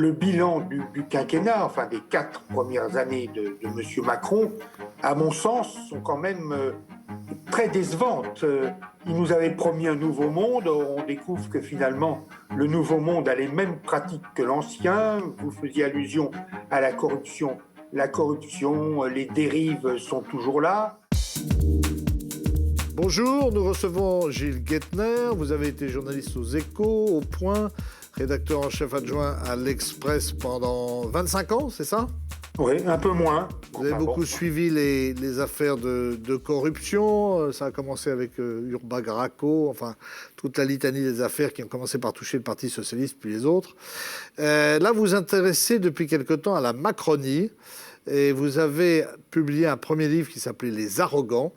le bilan du quinquennat, enfin des 4 premières années de M. Macron, à mon sens, sont quand même très décevantes. Il nous avait promis un nouveau monde, on découvre que finalement le nouveau monde a les mêmes pratiques que l'ancien. Vous faisiez allusion à la corruption. La corruption, les dérives sont toujours là. Bonjour, nous recevons Gilles Guettner. Vous avez été journaliste aux Échos, au Point, rédacteur en chef adjoint à l'Express pendant 25 ans, c'est ça? Oui, un peu moins. Vous avez beaucoup suivi les affaires de corruption. Ça a commencé avec Urbain Graco, enfin toute la litanie des affaires qui ont commencé par toucher le Parti socialiste, puis les autres. Là, vous vous intéressez depuis quelque temps à la Macronie et vous avez publié un premier livre qui s'appelait Les Arrogants.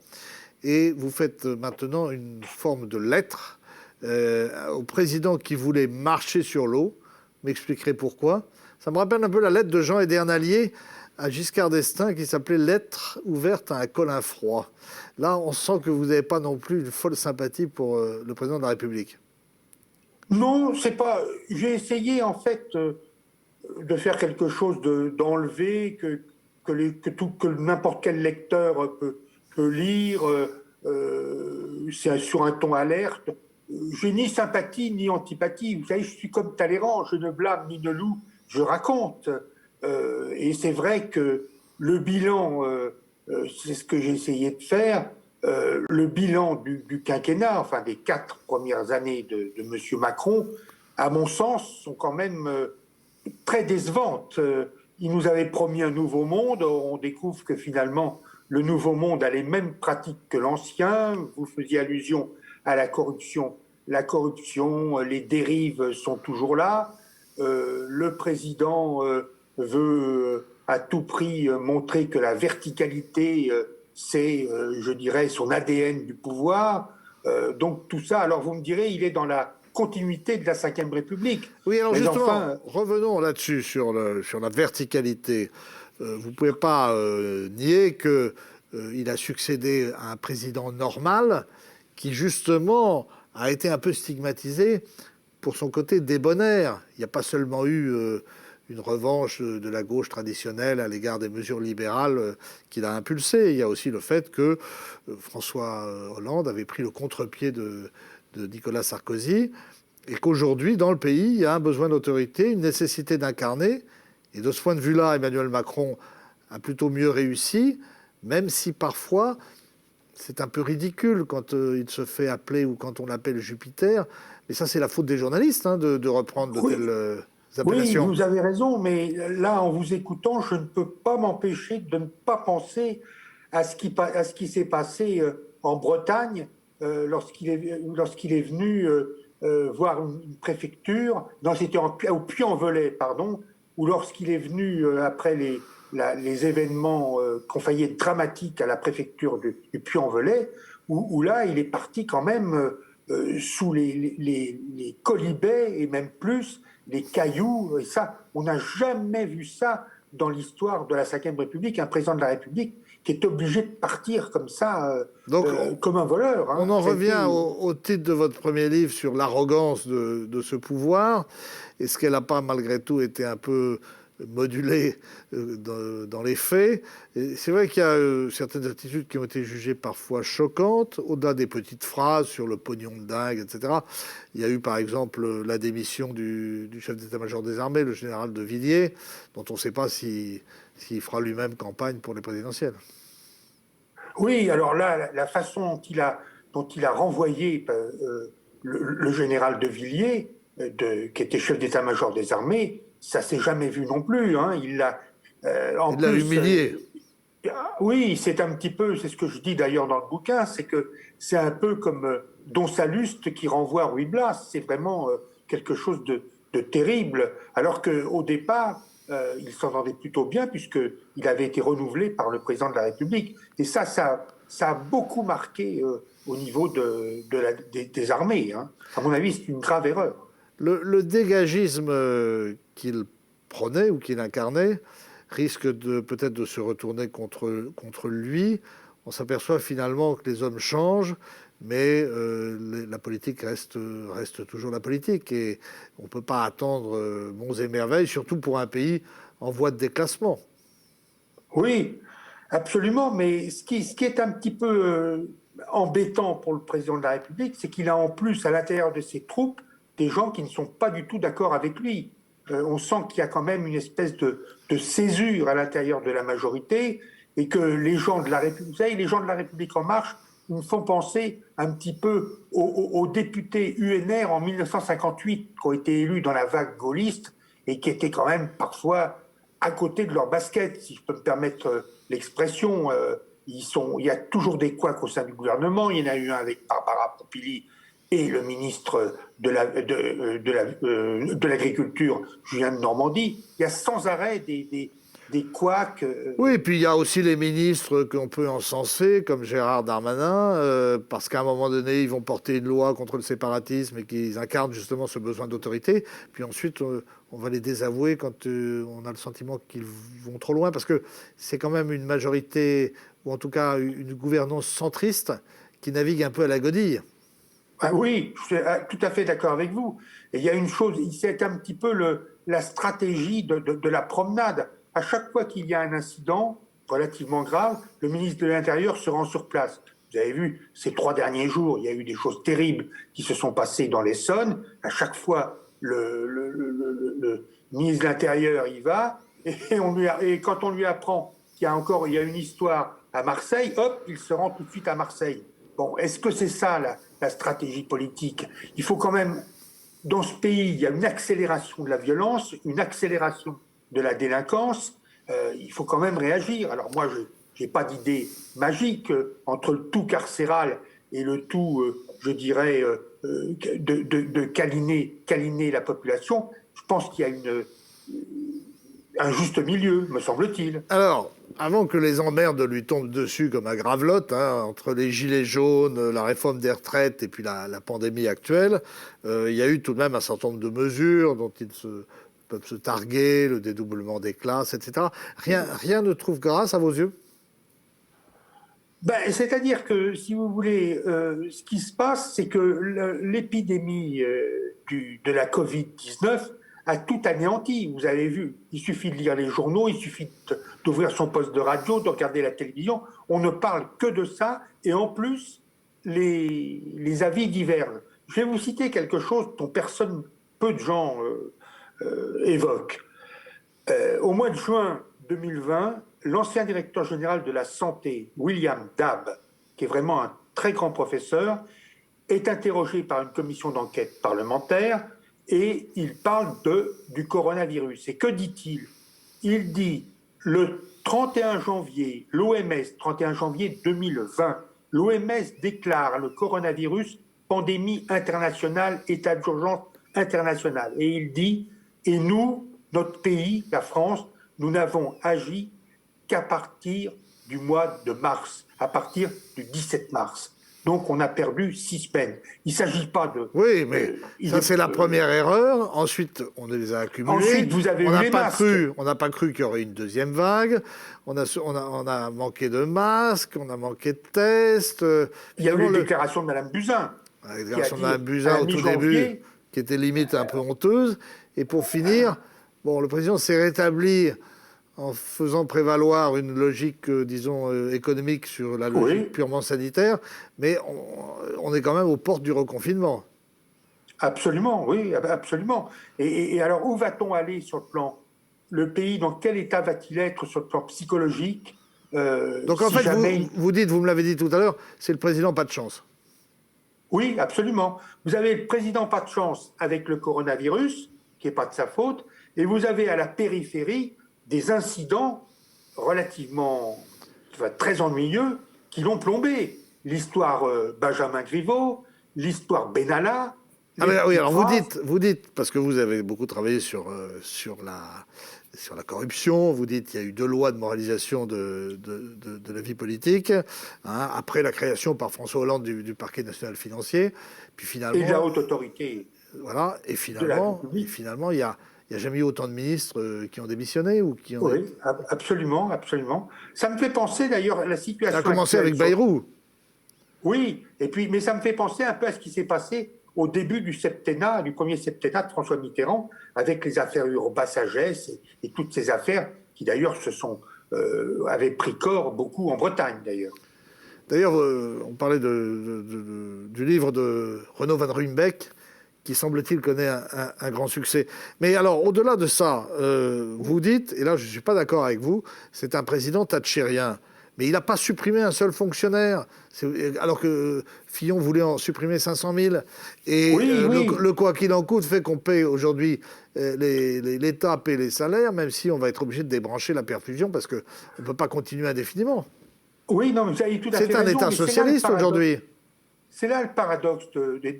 Et vous faites maintenant une forme de lettre au président qui voulait marcher sur l'eau. M'expliquerez pourquoi. Ça me rappelle un peu la lettre de Jean Edernalier à Giscard d'Estaing qui s'appelait « Lettre ouverte à un Colin froid ». Là, on sent que vous n'avez pas non plus une folle sympathie pour le président de la République. Non, c'est pas. J'ai essayé en fait de faire quelque chose d'enlevé que n'importe quel lecteur peut lire. C'est sur un ton alerte. J'ai ni sympathie ni antipathie. Vous savez, je suis comme Talleyrand, je ne blâme ni ne loue, je raconte. Et c'est vrai que le bilan, c'est ce que j'ai essayé de faire, le bilan du quinquennat, enfin des 4 premières années de M. Macron, à mon sens, sont quand même très décevantes. Il nous avait promis un nouveau monde, on découvre que finalement le nouveau monde a les mêmes pratiques que l'ancien. Vous faisiez allusion à la corruption. La corruption, les dérives sont toujours là. Le président veut à tout prix montrer que la verticalité, c'est, je dirais, son ADN du pouvoir. Donc tout ça, alors vous me direz, il est dans la continuité de la Ve République. Oui, alors justement, revenons là-dessus, sur la verticalité. Vous ne pouvez pas nier qu'il a succédé à un président normal qui, justement, a été un peu stigmatisé pour son côté débonnaire. Il n'y a pas seulement eu une revanche de la gauche traditionnelle à l'égard des mesures libérales qu'il a impulsées. Il y a aussi le fait que François Hollande avait pris le contre-pied de Nicolas Sarkozy et qu'aujourd'hui, dans le pays, il y a un besoin d'autorité, une nécessité d'incarner. Et de ce point de vue-là, Emmanuel Macron a plutôt mieux réussi, même si parfois c'est un peu ridicule quand il se fait appeler ou quand on l'appelle Jupiter. Mais ça, c'est la faute des journalistes de reprendre de telles appellations. Oui, vous avez raison, mais là, en vous écoutant, je ne peux pas m'empêcher de ne pas penser à ce qui s'est passé en Bretagne lorsqu'il est venu voir une préfecture. Non, c'était au Puy-en-Velay, pardon, ou lorsqu'il est venu après les événements qui ont failli être dramatiques à la préfecture du Puy-en-Velay, où là, il est parti quand même sous les colibets et même plus, les cailloux. Et ça, on n'a jamais vu ça dans l'histoire de la Ve République, un président de la République qui est obligé de partir comme ça, comme un voleur. On en revient au titre de votre premier livre sur l'arrogance de ce pouvoir. Est-ce qu'elle n'a pas, malgré tout, été un peu modulée dans les faits? C'est vrai qu'il y a certaines attitudes qui ont été jugées parfois choquantes, au-delà des petites phrases sur le pognon de dingue, etc. Il y a eu, par exemple, la démission du chef d'état-major des armées, le général de Villiers, dont on ne sait pas s'il fera lui-même campagne pour les présidentielles. Oui, alors là, la façon dont il a renvoyé le général de Villiers, qui était chef d'état-major des armées, ça s'est jamais vu non plus. Hein. Il l'a humilié. Oui, c'est un petit peu, c'est ce que je dis d'ailleurs dans le bouquin, c'est que c'est un peu comme Don Salluste qui renvoie Ruy Blas. C'est vraiment quelque chose de terrible, alors qu'au départ, il s'entendait plutôt bien puisqu'il avait été renouvelé par le président de la République. Et ça a beaucoup marqué au niveau des armées. Hein. À mon avis, c'est une grave erreur. Le dégagisme qu'il prônait ou qu'il incarnait risque peut-être de se retourner contre lui. On s'aperçoit finalement que les hommes changent, mais la politique reste toujours la politique. Et on ne peut pas attendre bons et merveilles, surtout pour un pays en voie de déclassement. Oui, absolument. Mais ce qui est un petit peu embêtant pour le président de la République, c'est qu'il a en plus à l'intérieur de ses troupes des gens qui ne sont pas du tout d'accord avec lui. On sent qu'il y a quand même une espèce de césure à l'intérieur de la majorité et que les gens de la République, vous savez, les gens de la République en marche nous font penser un petit peu aux députés UNR en 1958 qui ont été élus dans la vague gaulliste et qui étaient quand même parfois à côté de leur basket, si je peux me permettre l'expression. Il y a toujours des couacs au sein du gouvernement. Il y en a eu un avec Barbara Pompili et le ministre de l'Agriculture, Julien de Normandie. Il y a sans arrêt des couacs. Oui, et puis il y a aussi les ministres qu'on peut encenser, comme Gérard Darmanin, parce qu'à un moment donné, ils vont porter une loi contre le séparatisme et qu'ils incarnent justement ce besoin d'autorité. Puis ensuite, on va les désavouer quand on a le sentiment qu'ils vont trop loin, parce que c'est quand même une majorité, ou en tout cas une gouvernance centriste, qui navigue un peu à la godille. Ah oui, je suis tout à fait d'accord avec vous. Et il y a une chose, c'est un petit peu la stratégie de la promenade. À chaque fois qu'il y a un incident relativement grave, le ministre de l'Intérieur se rend sur place. Vous avez vu, ces 3 derniers jours, il y a eu des choses terribles qui se sont passées dans l'Essonne. À chaque fois, le ministre de l'Intérieur y va, et quand on lui apprend qu'il y a une histoire à Marseille, hop, il se rend tout de suite à Marseille. Bon, est-ce que c'est ça la stratégie politique? Il faut quand même, dans ce pays, il y a une accélération de la violence, une accélération de la délinquance. Il faut quand même réagir. Alors moi, je n'ai pas d'idée magique entre le tout carcéral et le tout, je dirais, de câliner la population. Je pense qu'il y a un juste milieu, me semble-t-il. Alors, avant que les emmerdes lui tombent dessus comme à Gravelotte, entre les gilets jaunes, la réforme des retraites et puis la pandémie actuelle, il y a eu tout de même un certain nombre de mesures dont ils peuvent se targuer, le dédoublement des classes, etc. Rien ne trouve grâce à vos yeux? Ben, c'est-à-dire que, si vous voulez, ce qui se passe, c'est que l'épidémie de la Covid-19 a tout anéanti. Vous avez vu, il suffit de lire les journaux, il suffit d'ouvrir son poste de radio, de regarder la télévision. On ne parle que de ça, et en plus, les avis divergent. Je vais vous citer quelque chose dont peu de gens évoquent. Au mois de juin 2020, l'ancien directeur général de la santé, William Dabb, qui est vraiment un très grand professeur, est interrogé par une commission d'enquête parlementaire et il parle du coronavirus. Et que dit-il? Il dit le 31 janvier, l'OMS, 31 janvier 2020, l'OMS déclare le coronavirus pandémie internationale, état d'urgence international. Et il dit, et nous, notre pays, la France, nous n'avons agi qu'à partir du mois de mars, à partir du 17 mars. Donc on a perdu 6 semaines. Il ne s'agit pas de... Oui, mais ça c'est la première erreur. Ensuite, on les a accumulés. Ensuite, vous avez eu les masques. On n'a pas cru qu'il y aurait une deuxième vague. On a manqué de masques, on a manqué de tests. Il y a eu les déclarations de Mme Buzyn. La déclaration de Mme Buzyn au tout début, qui était limite un peu honteuse. Et pour finir, bon, le président s'est rétabli en faisant prévaloir une logique, disons, économique sur la logique purement sanitaire, mais on est quand même aux portes du reconfinement. Absolument, oui, absolument. Et alors, où va-t-on aller sur le plan? Le pays, dans quel état va-t-il être sur le plan psychologique? Donc en fait, vous me l'avez dit tout à l'heure, c'est le président pas de chance. Oui, absolument. Vous avez le président pas de chance avec le coronavirus, qui n'est pas de sa faute, et vous avez à la périphérie des incidents relativement très ennuyeux qui l'ont plombé. L'histoire Benjamin Griveaux, l'histoire Benalla. Ah mais, oui, alors vous dites, parce que vous avez beaucoup travaillé sur la corruption, vous dites qu'il y a eu 2 lois de moralisation de la vie politique, après la création par François Hollande du parquet national financier, puis finalement... Et de la haute autorité. Voilà, et finalement, il n'y a jamais eu autant de ministres qui ont démissionné ou qui ont... Oui, absolument, absolument. Ça me fait penser d'ailleurs à la situation... Ça a commencé avec Bayrou. Oui, et puis, mais ça me fait penser un peu à ce qui s'est passé au début du septennat, du premier septennat de François Mitterrand, avec les affaires Urbain-Sagesse et toutes ces affaires qui d'ailleurs avaient pris corps beaucoup en Bretagne d'ailleurs. D'ailleurs, on parlait du livre de Renaud van Ruymbeck, qui semble-t-il connaît un grand succès. Mais alors, au-delà de ça, vous dites, et là je ne suis pas d'accord avec vous, c'est un président thatchérien. Mais il n'a pas supprimé un seul fonctionnaire, alors que Fillon voulait en supprimer 500 000. Et oui. le quoi qu'il en coûte fait qu'on paie aujourd'hui, l'État paie les salaires, même si on va être obligé de débrancher la perfusion parce qu'on ne peut pas continuer indéfiniment. Oui, non, mais vous avez tout à fait raison. C'est un État socialiste aujourd'hui. C'est là le paradoxe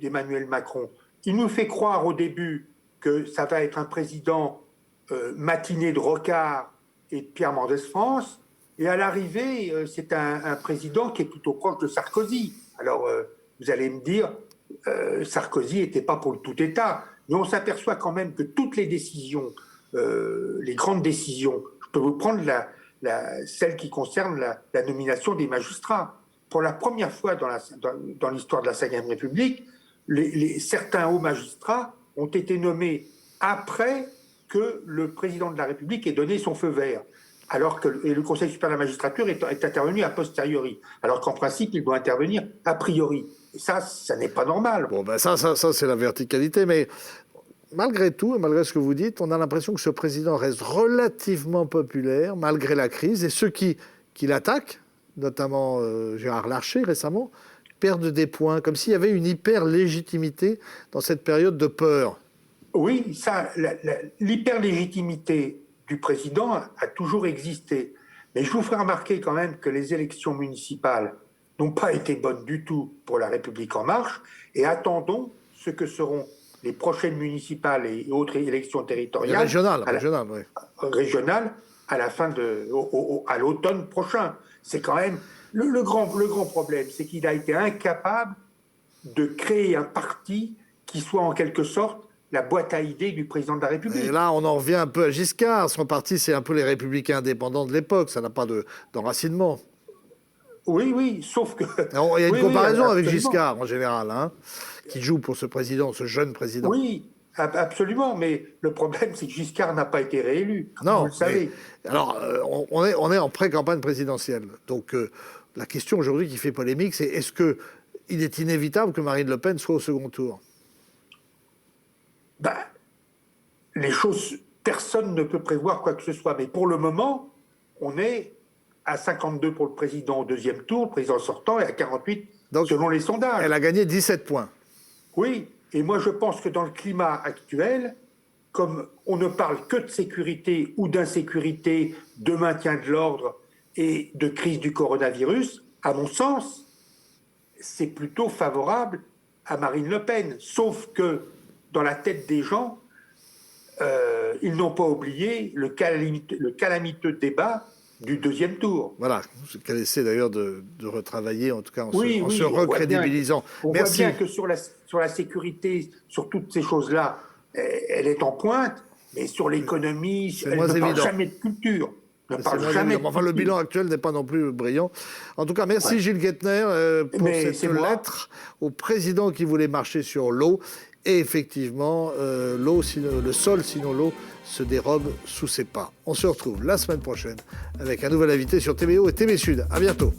d'Emmanuel Macron. Il nous fait croire au début que ça va être un président matiné de Rocard et de Pierre Mendès France. Et à l'arrivée, c'est un président qui est plutôt proche de Sarkozy. Alors, vous allez me dire, Sarkozy n'était pas pour le tout État. Mais on s'aperçoit quand même que toutes les décisions, les grandes décisions, je peux vous prendre celle qui concerne la nomination des magistrats. Pour la première fois dans l'histoire de la Ve République, certains hauts magistrats ont été nommés après que le président de la République ait donné son feu vert. Et le Conseil supérieur de la magistrature est intervenu a posteriori, alors qu'en principe, il doit intervenir a priori. Et ça n'est pas normal. Bon, ben ça c'est la verticalité, mais malgré tout, et malgré ce que vous dites, on a l'impression que ce président reste relativement populaire, malgré la crise, et ceux qui l'attaquent, notamment Gérard Larcher récemment, perdent des points, comme s'il y avait une hyper-légitimité dans cette période de peur. Oui, l'hyper-légitimité du président a toujours existé. Mais je vous ferai remarquer quand même que les élections municipales n'ont pas été bonnes du tout pour La République En Marche, et attendons ce que seront les prochaines municipales et autres élections territoriales. Régionales à la fin à l'automne prochain. C'est quand même le grand problème, c'est qu'il a été incapable de créer un parti qui soit en quelque sorte la boîte à idées du président de la République. Et là, on en revient un peu à Giscard. Son parti, c'est un peu les Républicains indépendants de l'époque. Ça n'a pas d'enracinement. Oui, sauf que... Alors, il y a une comparaison avec Giscard, en général, hein, qui joue pour ce jeune président. Oui, absolument, mais le problème, c'est que Giscard n'a pas été réélu, comme vous le savez. Alors, on est en pré-campagne présidentielle. Donc, la question aujourd'hui qui fait polémique, c'est est-ce qu'il est inévitable que Marine Le Pen soit au second tour ? Les choses, personne ne peut prévoir quoi que ce soit. Mais pour le moment, on est à 52 pour le président au deuxième tour, le président sortant, et à 48 selon les sondages. Elle a gagné 17 points. Oui, et moi je pense que dans le climat actuel, comme on ne parle que de sécurité ou d'insécurité, de maintien de l'ordre et de crise du coronavirus, à mon sens, c'est plutôt favorable à Marine Le Pen. Sauf que dans la tête des gens, ils n'ont pas oublié le calamiteux débat du deuxième tour. Voilà, ce qu'elle essaie d'ailleurs de retravailler, en tout cas en se recrédibilisant. On voit bien que sur la sécurité, sur toutes ces choses-là, elle est en pointe, mais sur l'économie, elle ne parle jamais de culture. Enfin, le bilan actuel n'est pas non plus brillant. En tout cas, merci Gilles Guettner pour cette lettre au président qui voulait marcher sur l'eau. Et effectivement, le sol, sinon l'eau, se dérobe sous ses pas. On se retrouve la semaine prochaine avec un nouvel invité sur TVO et TV Sud. À bientôt.